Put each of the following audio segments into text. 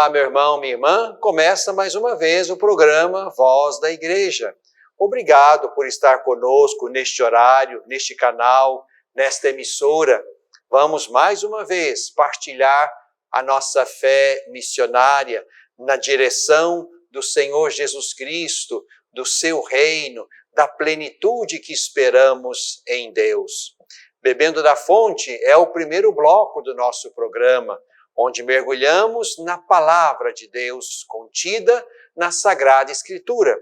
Olá, meu irmão, minha irmã. Começa mais uma vez o programa Voz da Igreja. Obrigado por estar conosco neste horário, neste canal, nesta emissora. Vamos mais uma vez partilhar a nossa fé missionária na direção do Senhor Jesus Cristo, do seu reino, da plenitude que esperamos em Deus. Bebendo da Fonte é o primeiro bloco do nosso programa, onde mergulhamos na palavra de Deus contida na Sagrada Escritura.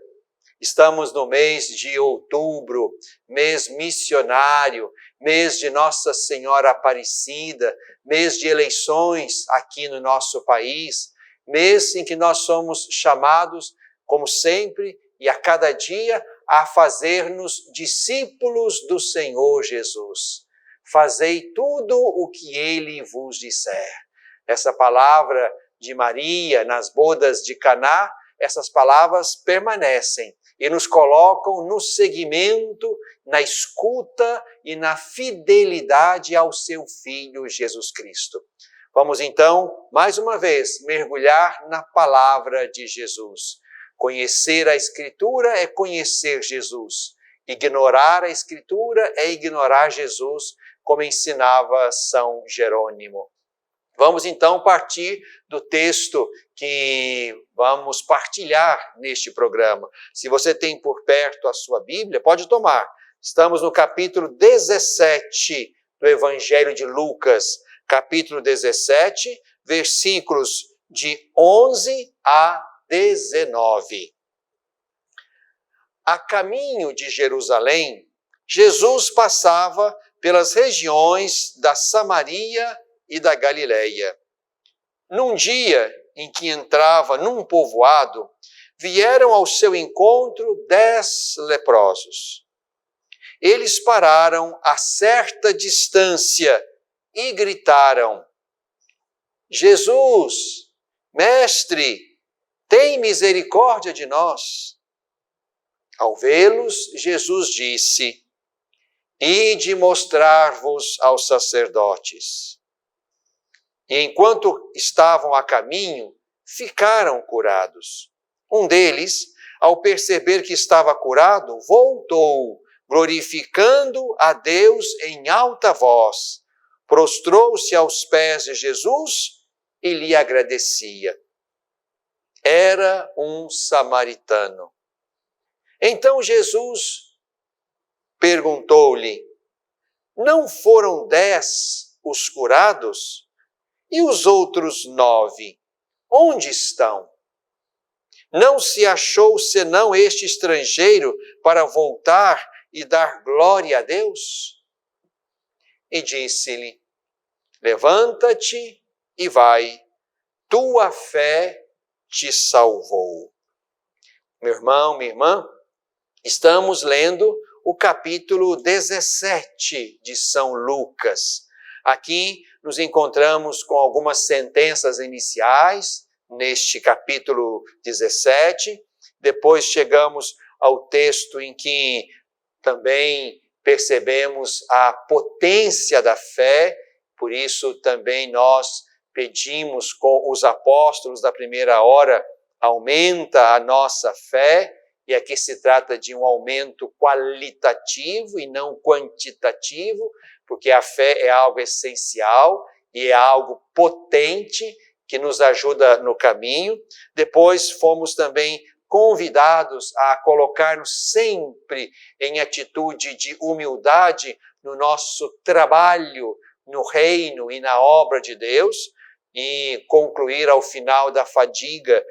Estamos no mês de outubro, mês missionário, mês de Nossa Senhora Aparecida, mês de eleições aqui no nosso país, mês em que nós somos chamados, como sempre e a cada dia, a fazer-nos discípulos do Senhor Jesus. Fazei tudo o que Ele vos disser. Essa palavra de Maria nas bodas de Caná, essas palavras permanecem e nos colocam no seguimento, na escuta e na fidelidade ao seu Filho Jesus Cristo. Vamos então, mais uma vez, mergulhar na palavra de Jesus. Conhecer a Escritura é conhecer Jesus. Ignorar a Escritura é ignorar Jesus, como ensinava São Jerônimo. Vamos então partir do texto que vamos partilhar neste programa. Se você tem por perto a sua Bíblia, pode tomar. Estamos no capítulo 17 do Evangelho de Lucas, capítulo 17, versículos de 11 a 19. A caminho de Jerusalém, Jesus passava pelas regiões da Samaria e da Galileia. Num dia em que entrava num povoado, vieram ao seu encontro 10 leprosos. Eles pararam a certa distância e gritaram: Jesus, mestre, tem misericórdia de nós. Ao vê-los, Jesus disse: Ide mostrar-vos aos sacerdotes. E enquanto estavam a caminho, ficaram curados. Um deles, ao perceber que estava curado, voltou, glorificando a Deus em alta voz. Prostrou-se aos pés de Jesus e lhe agradecia. Era um samaritano. Então Jesus perguntou-lhe: Não foram 10 os curados? E os outros 9, onde estão? Não se achou senão este estrangeiro para voltar e dar glória a Deus? E disse-lhe: Levanta-te e vai, tua fé te salvou. Meu irmão, minha irmã, estamos lendo o capítulo 17 de São Lucas. Aqui nos encontramos com algumas sentenças iniciais neste capítulo 17. Depois chegamos ao texto em que também percebemos a potência da fé. Por isso também nós pedimos com os apóstolos da primeira hora: aumenta a nossa fé. E aqui se trata de um aumento qualitativo e não quantitativo, porque a fé é algo essencial e é algo potente que nos ajuda no caminho. Depois fomos também convidados a colocar-nos sempre em atitude de humildade no nosso trabalho, no reino e na obra de Deus, e concluir ao final da fadiga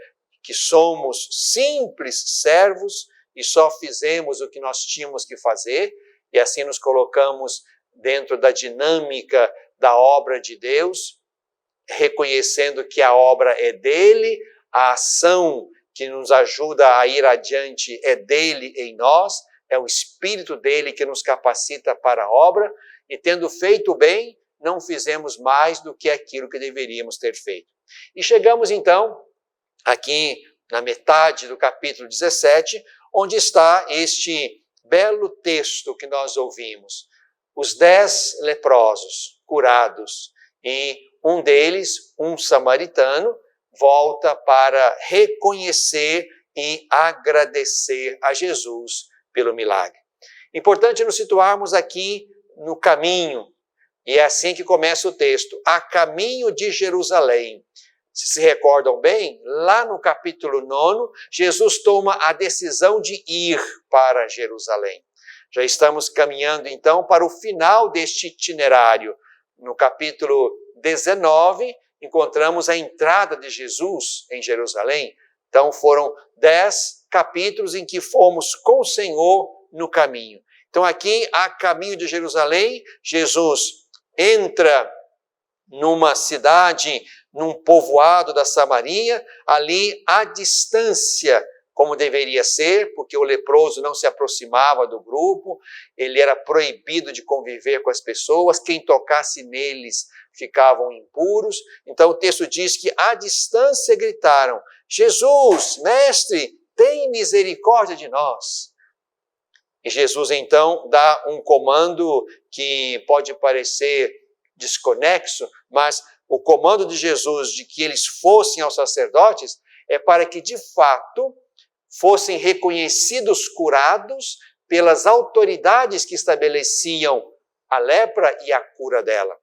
que somos simples servos e só fizemos o que nós tínhamos que fazer, e assim nos colocamos dentro da dinâmica da obra de Deus, reconhecendo que a obra é dele, a ação que nos ajuda a ir adiante é dele em nós, é o Espírito dele que nos capacita para a obra, e tendo feito bem, não fizemos mais do que aquilo que deveríamos ter feito. E chegamos então aqui na metade do capítulo 17, onde está este belo texto que nós ouvimos. Os 10 leprosos curados, e um deles, um samaritano, volta para reconhecer e agradecer a Jesus pelo milagre. Importante nos situarmos aqui no caminho, e é assim que começa o texto, a caminho de Jerusalém. Se recordam bem, lá no capítulo 9, Jesus toma a decisão de ir para Jerusalém. Já estamos caminhando então para o final deste itinerário. No capítulo 19, encontramos a entrada de Jesus em Jerusalém. Então foram 10 capítulos em que fomos com o Senhor no caminho. Então aqui, a caminho de Jerusalém, Jesus entra numa cidade, num povoado da Samaria, ali à distância, como deveria ser, porque o leproso não se aproximava do grupo, ele era proibido de conviver com as pessoas, quem tocasse neles ficavam impuros. Então o texto diz que à distância gritaram: Jesus, mestre, tem misericórdia de nós. E Jesus então dá um comando que pode parecer desconexo, mas o comando de Jesus de que eles fossem aos sacerdotes é para que de fato fossem reconhecidos curados pelas autoridades que estabeleciam a lepra e a cura dela.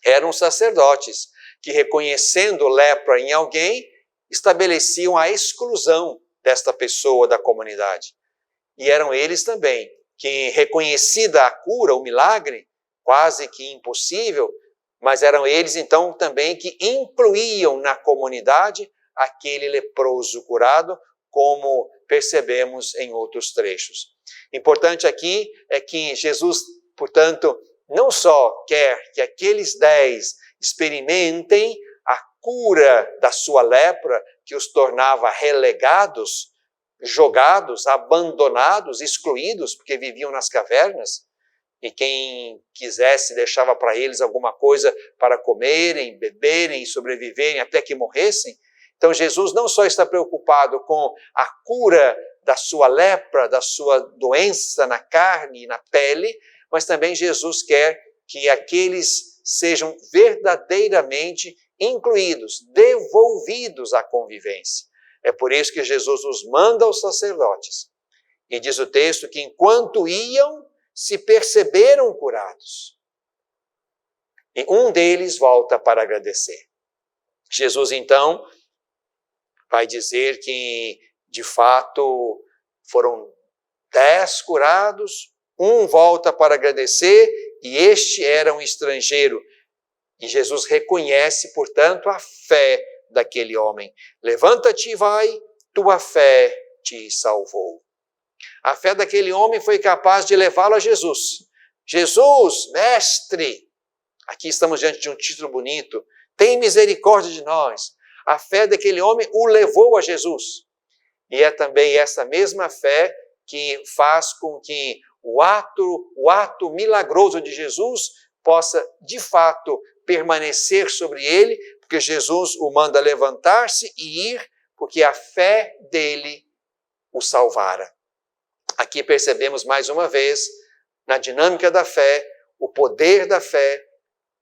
Eram sacerdotes que, reconhecendo lepra em alguém, estabeleciam a exclusão desta pessoa da comunidade. E eram eles também que, reconhecida a cura, o milagre, quase que impossível, mas eram eles então também que incluíam na comunidade aquele leproso curado, como percebemos em outros trechos. Importante aqui é que Jesus, portanto, não só quer que aqueles 10 experimentem a cura da sua lepra, que os tornava relegados, jogados, abandonados, excluídos, porque viviam nas cavernas, e quem quisesse deixava para eles alguma coisa para comerem, beberem e sobreviverem até que morressem. Então Jesus não só está preocupado com a cura da sua lepra, da sua doença na carne e na pele, mas também Jesus quer que aqueles sejam verdadeiramente incluídos, devolvidos à convivência. É por isso que Jesus os manda aos sacerdotes. E diz o texto que enquanto iam, se perceberam curados. E um deles volta para agradecer. Jesus, então, vai dizer que, de fato, foram 10 curados, um volta para agradecer, e este era um estrangeiro. E Jesus reconhece, portanto, a fé daquele homem. Levanta-te e vai, tua fé te salvou. A fé daquele homem foi capaz de levá-lo a Jesus. Jesus, mestre, aqui estamos diante de um título bonito, tem misericórdia de nós. A fé daquele homem o levou a Jesus. E é também essa mesma fé que faz com que o ato milagroso de Jesus possa, de fato, permanecer sobre ele, porque Jesus o manda levantar-se e ir, porque a fé dele o salvara. Aqui percebemos mais uma vez, na dinâmica da fé, o poder da fé,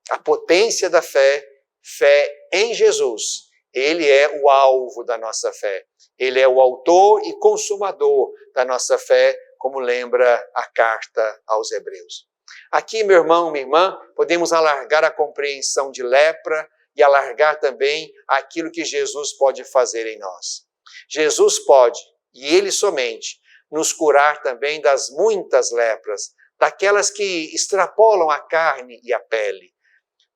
a potência da fé, fé em Jesus. Ele é o alvo da nossa fé. Ele é o autor e consumador da nossa fé, como lembra a carta aos Hebreus. Aqui, meu irmão, minha irmã, podemos alargar a compreensão de lepra e alargar também aquilo que Jesus pode fazer em nós. Jesus pode, e Ele somente, nos curar também das muitas lepras, daquelas que extrapolam a carne e a pele,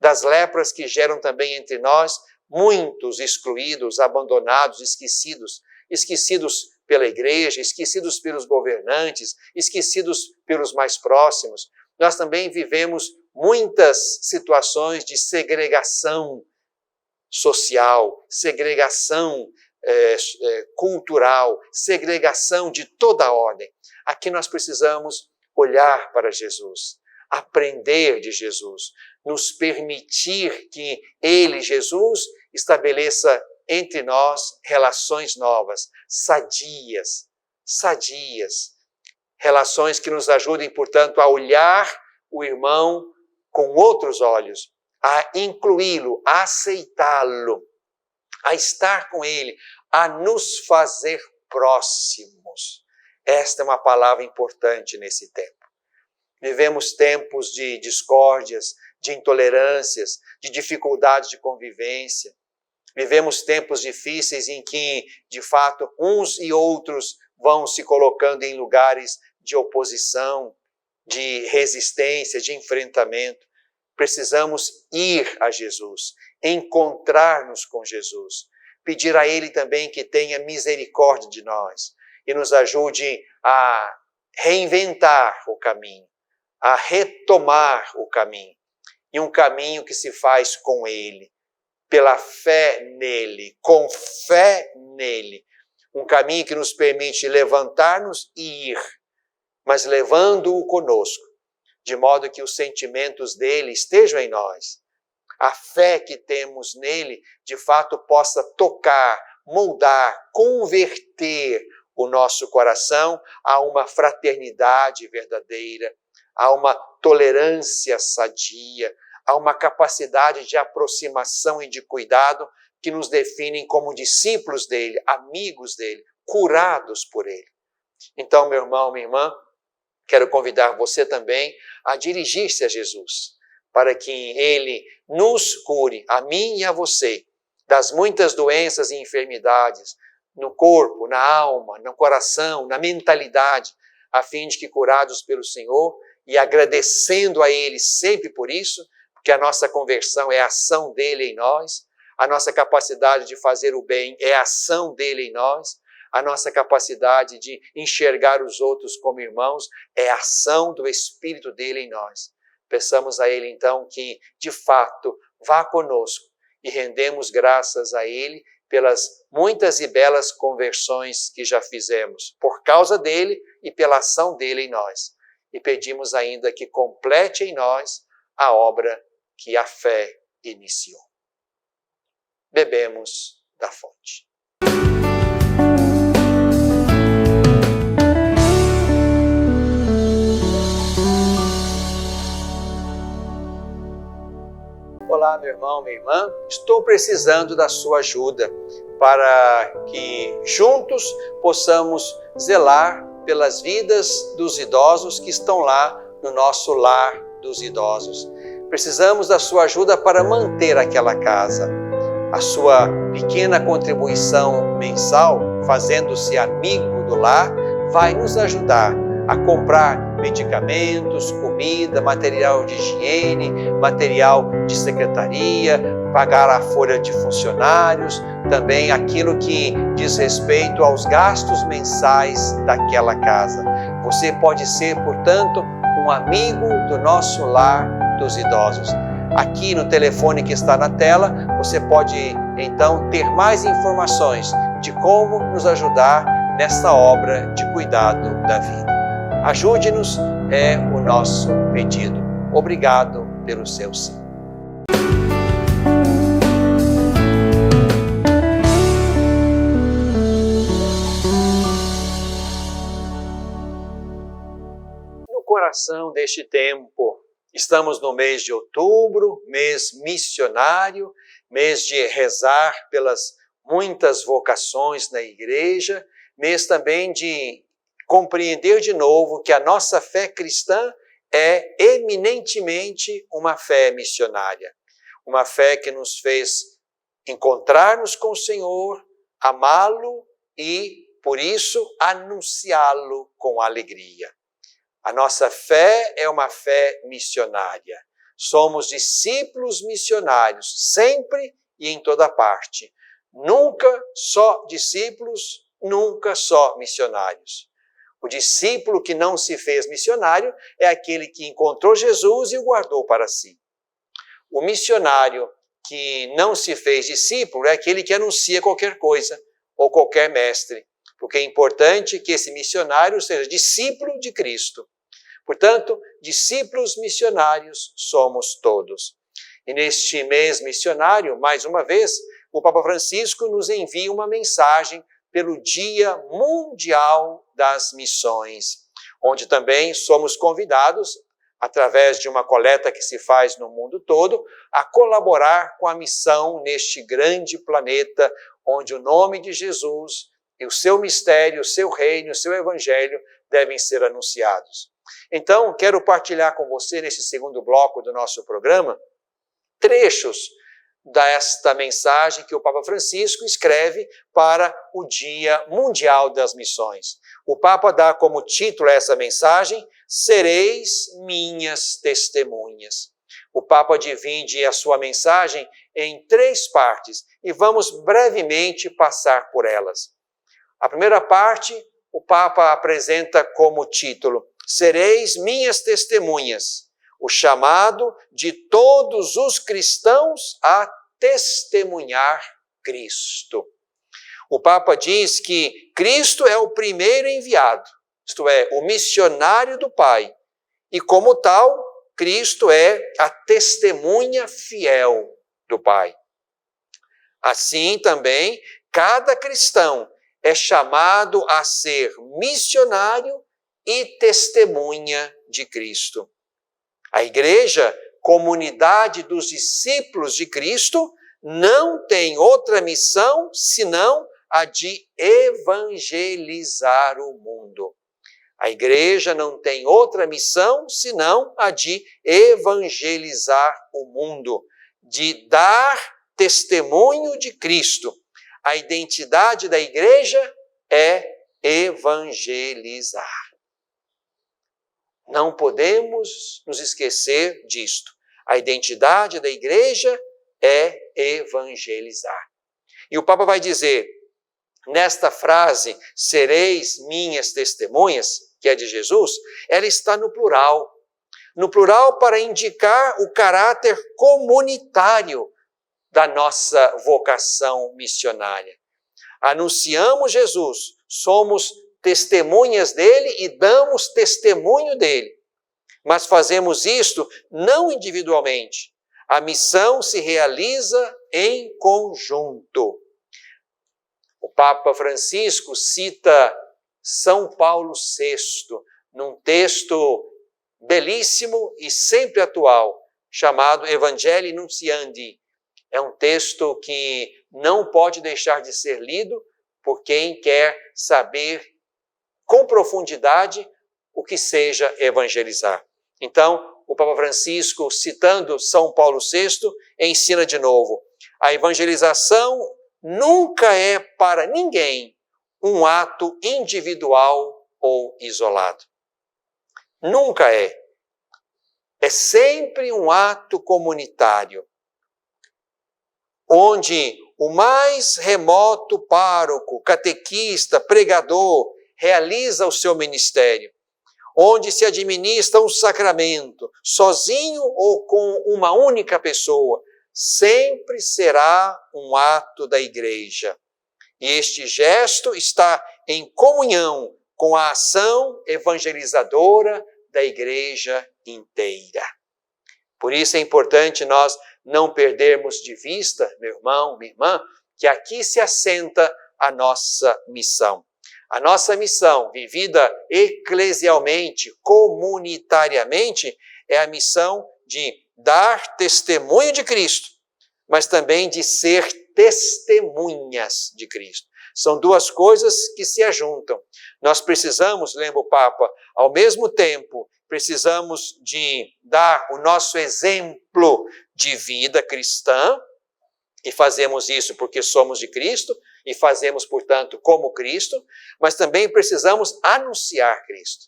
das lepras que geram também entre nós muitos excluídos, abandonados, esquecidos pela igreja, esquecidos pelos governantes, esquecidos pelos mais próximos. Nós também vivemos muitas situações de segregação social, segregação cultural, segregação de toda ordem. Aqui nós precisamos olhar para Jesus, aprender de Jesus, nos permitir que Ele, Jesus, estabeleça entre nós relações novas, sadias, relações que nos ajudem, portanto, a olhar o irmão com outros olhos, a incluí-lo, a aceitá-lo, a estar com Ele, a nos fazer próximos. Esta é uma palavra importante nesse tempo. Vivemos tempos de discórdias, de intolerâncias, de dificuldades de convivência. Vivemos tempos difíceis em que, de fato, uns e outros vão se colocando em lugares de oposição, de resistência, de enfrentamento. Precisamos ir a Jesus, encontrar-nos com Jesus, pedir a Ele também que tenha misericórdia de nós e nos ajude a reinventar o caminho, a retomar o caminho, e um caminho que se faz com Ele, pela fé nele, com fé nele, um caminho que nos permite levantar-nos e ir, mas levando-o conosco, de modo que os sentimentos dele estejam em nós. A fé que temos nele, de fato, possa tocar, moldar, converter o nosso coração a uma fraternidade verdadeira, a uma tolerância sadia, a uma capacidade de aproximação e de cuidado que nos definem como discípulos dele, amigos dele, curados por ele. Então, meu irmão, minha irmã, quero convidar você também a dirigir-se a Jesus, para que ele nos cure, a mim e a você, das muitas doenças e enfermidades, no corpo, na alma, no coração, na mentalidade, a fim de que, curados pelo Senhor e agradecendo a Ele sempre por isso, porque a nossa conversão é a ação dele em nós, a nossa capacidade de fazer o bem é a ação dele em nós, a nossa capacidade de enxergar os outros como irmãos é a ação do Espírito dele em nós. Peçamos a Ele, então, que, de fato, vá conosco e rendemos graças a Ele pelas muitas e belas conversões que já fizemos, por causa dele e pela ação dele em nós. E pedimos ainda que complete em nós a obra que a fé iniciou. Bebemos da fonte. Olá, meu irmão, minha irmã, estou precisando da sua ajuda para que juntos possamos zelar pelas vidas dos idosos que estão lá no nosso lar dos idosos. Precisamos da sua ajuda para manter aquela casa. A sua pequena contribuição mensal, fazendo-se amigo do lar, vai nos ajudar a comprar medicamentos, comida, material de higiene, material de secretaria, pagar a folha de funcionários, também aquilo que diz respeito aos gastos mensais daquela casa. Você pode ser, portanto, um amigo do nosso lar dos idosos. Aqui no telefone que está na tela, você pode então ter mais informações de como nos ajudar nessa obra de cuidado da vida. Ajude-nos, é o nosso pedido. Obrigado pelo seu sim. No coração deste tempo, estamos no mês de outubro, mês missionário, mês de rezar pelas muitas vocações na igreja, mês também de compreender de novo que a nossa fé cristã é eminentemente uma fé missionária. Uma fé que nos fez encontrar-nos com o Senhor, amá-lo e, por isso, anunciá-lo com alegria. A nossa fé é uma fé missionária. Somos discípulos missionários, sempre e em toda parte. Nunca só discípulos, nunca só missionários. O discípulo que não se fez missionário é aquele que encontrou Jesus e o guardou para si. O missionário que não se fez discípulo é aquele que anuncia qualquer coisa ou qualquer mestre, porque é importante que esse missionário seja discípulo de Cristo. Portanto, discípulos missionários somos todos. E neste mês missionário, mais uma vez, o Papa Francisco nos envia uma mensagem pelo Dia Mundial das Missões, onde também somos convidados através de uma coleta que se faz no mundo todo, a colaborar com a missão neste grande planeta, onde o nome de Jesus e o seu mistério, o seu reino, o seu evangelho devem ser anunciados. Então, quero partilhar com você, nesse segundo bloco do nosso programa, trechos desta mensagem que o Papa Francisco escreve para o Dia Mundial das Missões. O Papa dá como título a essa mensagem: Sereis minhas testemunhas. O Papa divide a sua mensagem em 3 partes e vamos brevemente passar por elas. A primeira parte, o Papa apresenta como título: Sereis minhas testemunhas. O chamado de todos os cristãos a testemunhar Cristo. O Papa diz que Cristo é o primeiro enviado, isto é, o missionário do Pai, e como tal, Cristo é a testemunha fiel do Pai. Assim também, cada cristão é chamado a ser missionário e testemunha de Cristo. A igreja, comunidade dos discípulos de Cristo, não tem outra missão senão a de evangelizar o mundo. A igreja não tem outra missão senão a de evangelizar o mundo, de dar testemunho de Cristo. A identidade da igreja é evangelizar. Não podemos nos esquecer disto. A identidade da igreja é evangelizar. E o Papa vai dizer, nesta frase, sereis minhas testemunhas, que é de Jesus, ela está no plural. No plural para indicar o caráter comunitário da nossa vocação missionária. Anunciamos Jesus, somos testemunhas dele e damos testemunho dele. Mas fazemos isto não individualmente. A missão se realiza em conjunto. O Papa Francisco cita São Paulo VI, num texto belíssimo e sempre atual, chamado Evangelii Nuntiandi. É um texto que não pode deixar de ser lido por quem quer saber com profundidade o que seja evangelizar. Então, o Papa Francisco, citando São Paulo VI, ensina de novo: a evangelização nunca é para ninguém um ato individual ou isolado. Nunca é. É sempre um ato comunitário, onde o mais remoto pároco, catequista, pregador, realiza o seu ministério, onde se administra um sacramento, sozinho ou com uma única pessoa, sempre será um ato da igreja. E este gesto está em comunhão com a ação evangelizadora da igreja inteira. Por isso é importante nós não perdermos de vista, meu irmão, minha irmã, que aqui se assenta a nossa missão. A nossa missão, vivida eclesialmente, comunitariamente, é a missão de dar testemunho de Cristo, mas também de ser testemunhas de Cristo. São duas coisas que se ajuntam. Nós precisamos, lembra o Papa, ao mesmo tempo, precisamos de dar o nosso exemplo de vida cristã, e fazemos isso porque somos de Cristo, e fazemos, portanto, como Cristo, mas também precisamos anunciar Cristo.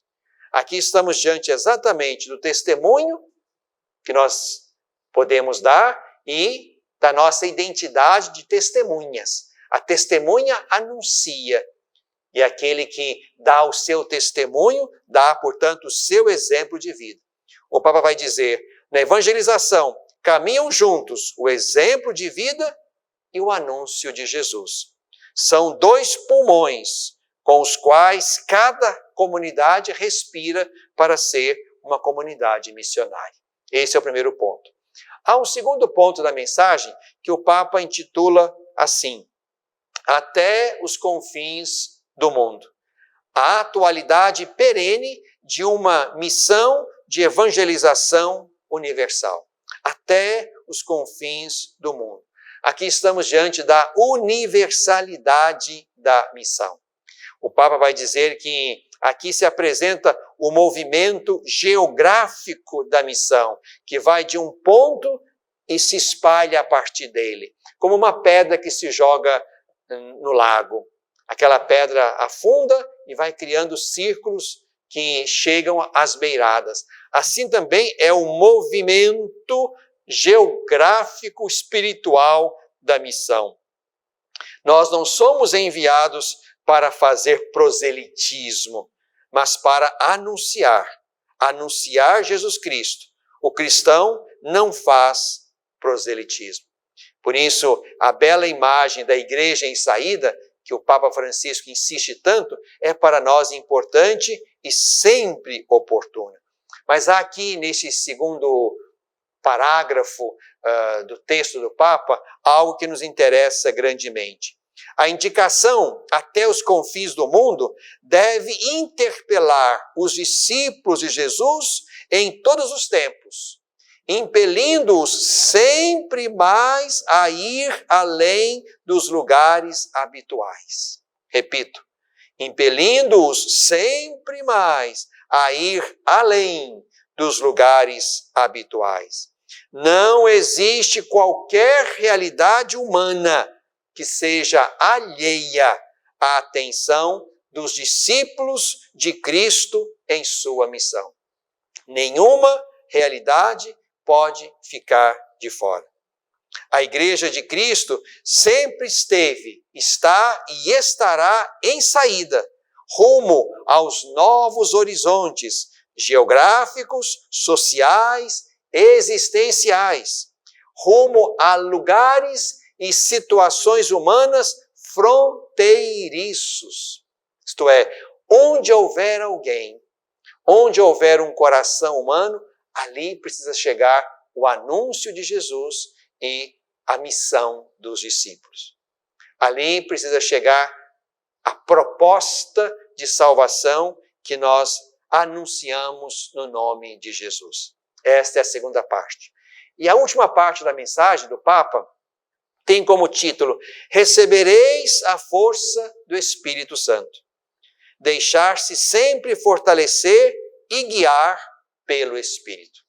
Aqui estamos diante exatamente do testemunho que nós podemos dar e da nossa identidade de testemunhas. A testemunha anuncia, e aquele que dá o seu testemunho, dá, portanto, o seu exemplo de vida. O Papa vai dizer, na evangelização, caminham juntos o exemplo de vida e o anúncio de Jesus. São dois pulmões com os quais cada comunidade respira para ser uma comunidade missionária. Esse é o primeiro ponto. Há um segundo ponto da mensagem que o Papa intitula assim: até os confins do mundo. A atualidade perene de uma missão de evangelização universal, até os confins do mundo. Aqui estamos diante da universalidade da missão. O Papa vai dizer que aqui se apresenta o movimento geográfico da missão, que vai de um ponto e se espalha a partir dele, como uma pedra que se joga no lago. Aquela pedra afunda e vai criando círculos que chegam às beiradas. Assim também é o movimento geográfico espiritual da missão. Nós não somos enviados para fazer proselitismo, mas para anunciar Jesus Cristo. O cristão não faz proselitismo. Por isso, a bela imagem da igreja em saída, que o Papa Francisco insiste tanto, é para nós importante e sempre oportuna. Mas há aqui, nesse segundo parágrafo do texto do Papa, algo que nos interessa grandemente. A indicação até os confins do mundo deve interpelar os discípulos de Jesus em todos os tempos, impelindo-os sempre mais a ir além dos lugares habituais. Repito, impelindo-os sempre mais a ir além dos lugares habituais. Não existe qualquer realidade humana que seja alheia à atenção dos discípulos de Cristo em sua missão. Nenhuma realidade pode ficar de fora. A Igreja de Cristo sempre esteve, está e estará em saída, rumo aos novos horizontes geográficos, sociais, existenciais, rumo a lugares e situações humanas fronteiriços. Isto é, onde houver alguém, onde houver um coração humano, ali precisa chegar o anúncio de Jesus e a missão dos discípulos. Ali precisa chegar a proposta de salvação que nós anunciamos no nome de Jesus. Esta é a segunda parte. E a última parte da mensagem do Papa tem como título: Recebereis a força do Espírito Santo. Deixar-se sempre fortalecer e guiar pelo Espírito.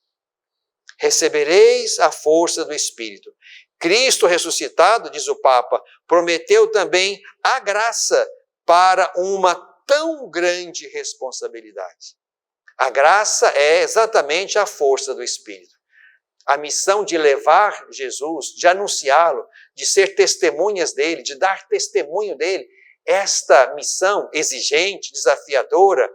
Recebereis a força do Espírito. Cristo ressuscitado, diz o Papa, prometeu também a graça para uma tão grande responsabilidade. A graça é exatamente a força do Espírito. A missão de levar Jesus, de anunciá-lo, de ser testemunhas dele, de dar testemunho dele, esta missão exigente, desafiadora,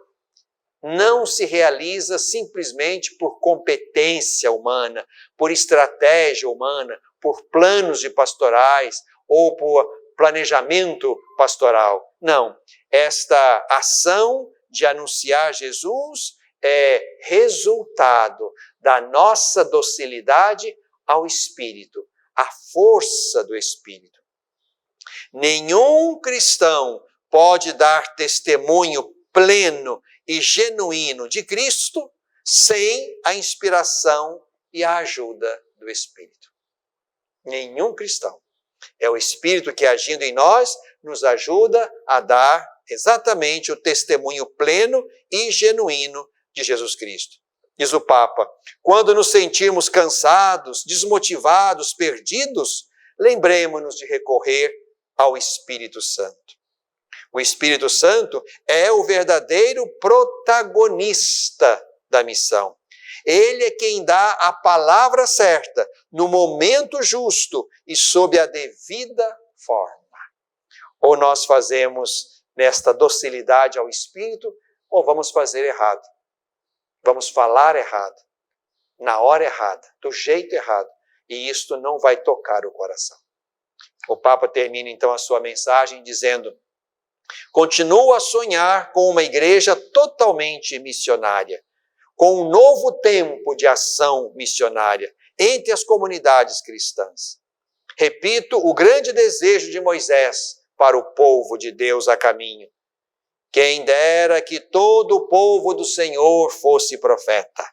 não se realiza simplesmente por competência humana, por estratégia humana, por planos de pastorais ou por planejamento pastoral. Não, esta ação de anunciar Jesus é resultado da nossa docilidade ao Espírito, a força do Espírito. Nenhum cristão pode dar testemunho pleno e genuíno de Cristo sem a inspiração e a ajuda do Espírito. Nenhum cristão. É o Espírito que, agindo em nós, nos ajuda a dar exatamente o testemunho pleno e genuíno de Jesus Cristo. Diz o Papa, quando nos sentirmos cansados, desmotivados, perdidos, lembremos-nos de recorrer ao Espírito Santo. O Espírito Santo é o verdadeiro protagonista da missão. Ele é quem dá a palavra certa, no momento justo e sob a devida forma. Ou nós fazemos nesta docilidade ao Espírito, ou vamos fazer errado. Vamos falar errado, na hora errada, do jeito errado. E isto não vai tocar o coração. O Papa termina então a sua mensagem dizendo: continuo a sonhar com uma igreja totalmente missionária, com um novo tempo de ação missionária entre as comunidades cristãs. Repito o grande desejo de Moisés para o povo de Deus a caminho. Quem dera que todo o povo do Senhor fosse profeta.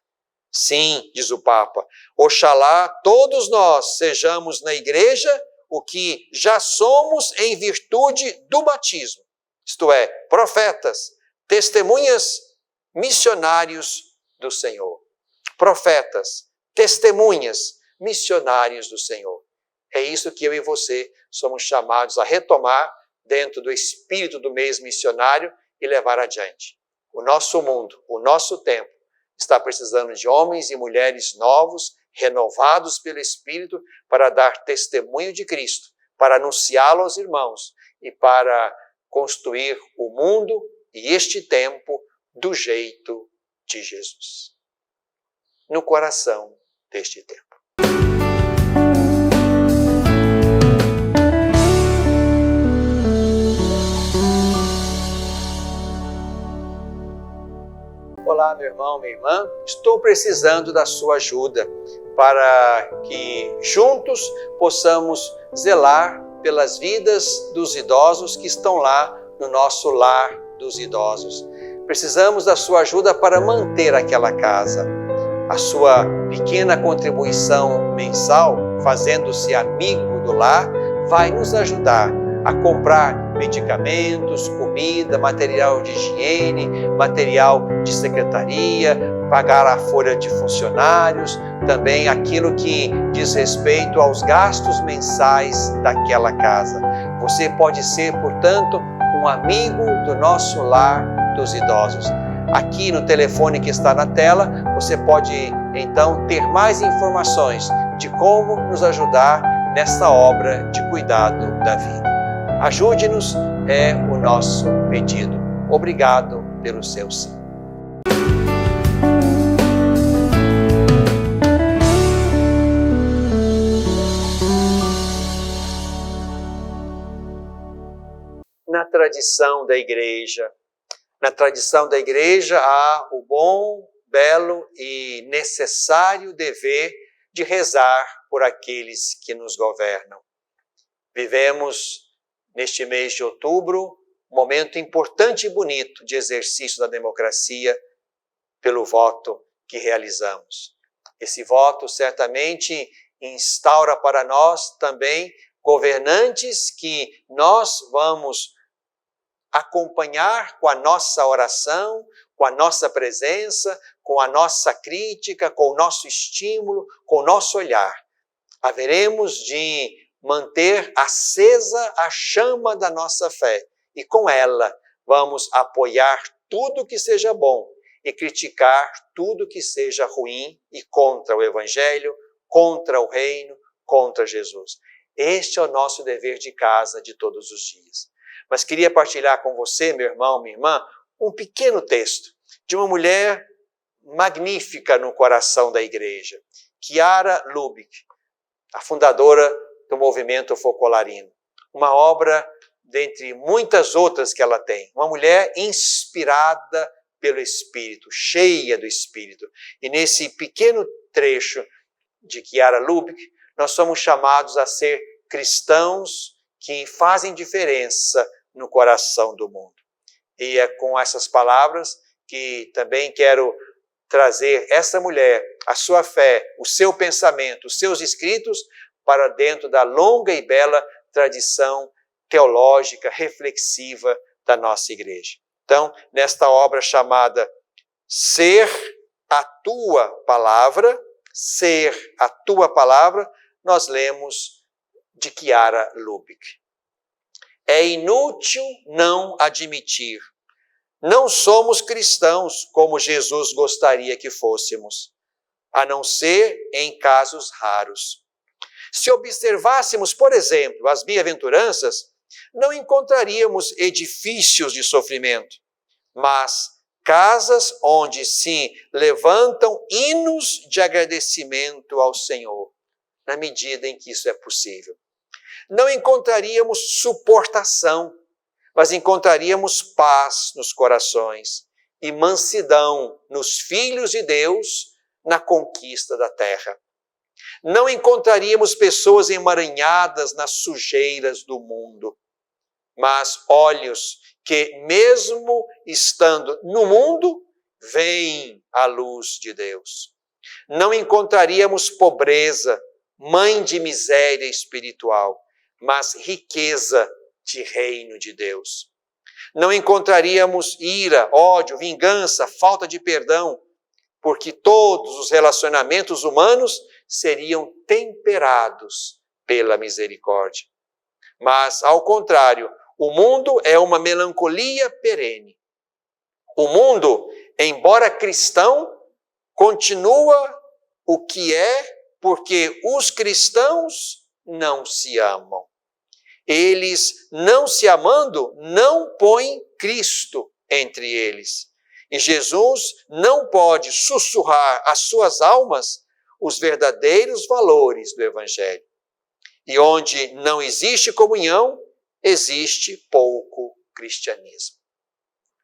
Sim, diz o Papa, oxalá todos nós sejamos na igreja o que já somos em virtude do batismo, isto é, profetas, testemunhas, missionários do Senhor. Profetas, testemunhas, missionários do Senhor. É isso que eu e você somos chamados a retomar dentro do espírito do mês missionário e levar adiante. O nosso mundo, o nosso tempo, está precisando de homens e mulheres novos, renovados pelo Espírito, para dar testemunho de Cristo, para anunciá-lo aos irmãos e para construir o mundo e este tempo do jeito de Jesus. No coração deste tempo. Olá, meu irmão, minha irmã, estou precisando da sua ajuda para que juntos possamos zelar pelas vidas dos idosos que estão lá no nosso lar dos idosos. Precisamos da sua ajuda para manter aquela casa. A sua pequena contribuição mensal, fazendo-se amigo do lar, vai nos ajudar a comprar medicamentos, comida, material de higiene, material de secretaria, pagar a folha de funcionários, também aquilo que diz respeito aos gastos mensais daquela casa. Você pode ser, portanto, um amigo do nosso lar dos idosos. Aqui no telefone que está na tela, você pode então ter mais informações de como nos ajudar nessa obra de cuidado da vida. Ajude-nos, é o nosso pedido. Obrigado pelo seu sim. Na tradição da igreja, há o bom, belo e necessário dever de rezar por aqueles que nos governam. Vivemos neste mês de outubro, um momento importante e bonito de exercício da democracia pelo voto que realizamos. Esse voto certamente instaura para nós também governantes que nós vamos acompanhar com a nossa oração, com a nossa presença, com a nossa crítica, com o nosso estímulo, com o nosso olhar. Haveremos de manter acesa a chama da nossa fé e com ela vamos apoiar tudo que seja bom e criticar tudo que seja ruim e contra o Evangelho, contra o Reino, contra Jesus. Este é o nosso dever de casa de todos os dias. Mas queria partilhar com você, meu irmão, minha irmã, um pequeno texto de uma mulher magnífica no coração da igreja, Chiara Lubich, a fundadora do movimento focolarino. Uma obra dentre muitas outras que ela tem. Uma mulher inspirada pelo Espírito, cheia do Espírito. E nesse pequeno trecho de Chiara Lubich, nós somos chamados a ser cristãos que fazem diferença no coração do mundo. E é com essas palavras que também quero trazer essa mulher, a sua fé, o seu pensamento, os seus escritos para dentro da longa e bela tradição teológica, reflexiva da nossa igreja. Então, nesta obra chamada Ser a Tua Palavra, nós lemos de Chiara Lubich. É inútil não admitir. Não somos cristãos como Jesus gostaria que fôssemos, a não ser em casos raros. Se observássemos, por exemplo, as bem-aventuranças, não encontraríamos edifícios de sofrimento, mas casas onde se levantam hinos de agradecimento ao Senhor, na medida em que isso é possível. Não encontraríamos suportação, mas encontraríamos paz nos corações e mansidão nos filhos de Deus na conquista da terra. Não encontraríamos pessoas emaranhadas nas sujeiras do mundo, mas olhos que, mesmo estando no mundo, veem a luz de Deus. Não encontraríamos pobreza, mãe de miséria espiritual, mas riqueza de reino de Deus. Não encontraríamos ira, ódio, vingança, falta de perdão, porque todos os relacionamentos humanos seriam temperados pela misericórdia. Mas, ao contrário, o mundo é uma melancolia perene. O mundo, embora cristão, continua o que é, porque os cristãos não se amam. Eles, não se amando, não põem Cristo entre eles. E Jesus não pode sussurrar às suas almas os verdadeiros valores do Evangelho. E onde não existe comunhão, existe pouco cristianismo.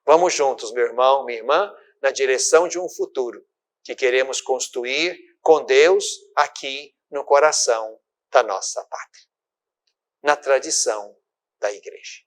Vamos juntos, meu irmão, minha irmã, na direção de um futuro que queremos construir com Deus aqui no coração da nossa pátria, na tradição da Igreja.